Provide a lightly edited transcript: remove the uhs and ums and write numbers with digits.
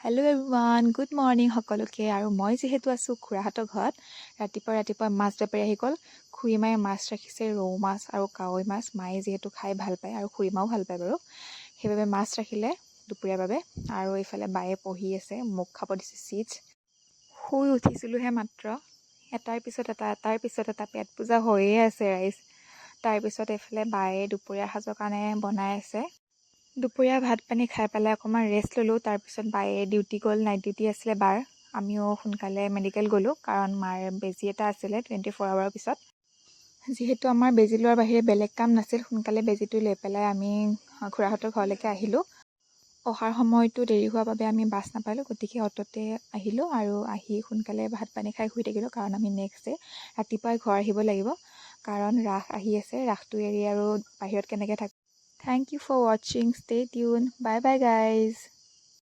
Hello' everyone, good morning সকলোকে। আৰু মই যিহেতু আছোঁ খুৰাহঁতৰ ঘৰত, ৰাতিপুৱা মাছ বেপাৰী আহি গ'ল। খুৰীমায়ে মাছ ৰাখিছে, ৰৌ মাছ আৰু কাৱৈ মাছ। মায়ে যিহেতু খাই ভাল পায় আৰু খুৰীমাও ভাল পায় বাৰু, সেইবাবে মাছ ৰাখিলে দুপৰীয়াৰ বাবে। আৰু এইফালে বায়ে পঢ়ি আছে, মোক খাব দিছে চিপছ। শুই উঠিছিলোঁহে মাত্ৰ, এটাৰ পিছত এটা পেট পূজা হৈয়ে আছে ৰাইজ। তাৰপিছত এইফালে বায়ে দুপৰীয়া সাজৰ কাৰণে বনাই আছে। দুপৰীয়া ভাত পানী খাই পেলাই অকণমান ৰেষ্ট ল'লোঁ। তাৰপিছত বায়ে ডিউটি গ'ল, নাইট ডিউটি আছিলে বাৰ। আমিও সোনকালে মেডিকেল গ'লোঁ, কাৰণ মাৰ বেজী এটা আছিলে 24 আৱাৰৰ পিছত। যিহেতু আমাৰ বেজী লোৱাৰ বাহিৰে বেলেগ কাম নাছিল, সোনকালে বেজীটো লৈ পেলাই আমি খুৰাহঁতৰ ঘৰলৈকে আহিলোঁ। অহাৰ সময়টো দেৰি হোৱাৰ বাবে আমি বাছ নাপালোঁ, গতিকে অ'টোতে আহিলোঁ। আৰু আহি সোনকালে ভাত পানী খাই শুই থাকিলোঁ, কাৰণ আমি নেক্সট ডে ৰাতিপুৱাই ঘৰ আহিব লাগিব, কাৰণ ৰাস আহি আছে। ৰাসটো এৰি আৰু বাহিৰত কেনেকৈ থাকোঁ। Thank you for watching. Stay tuned. Bye bye guys.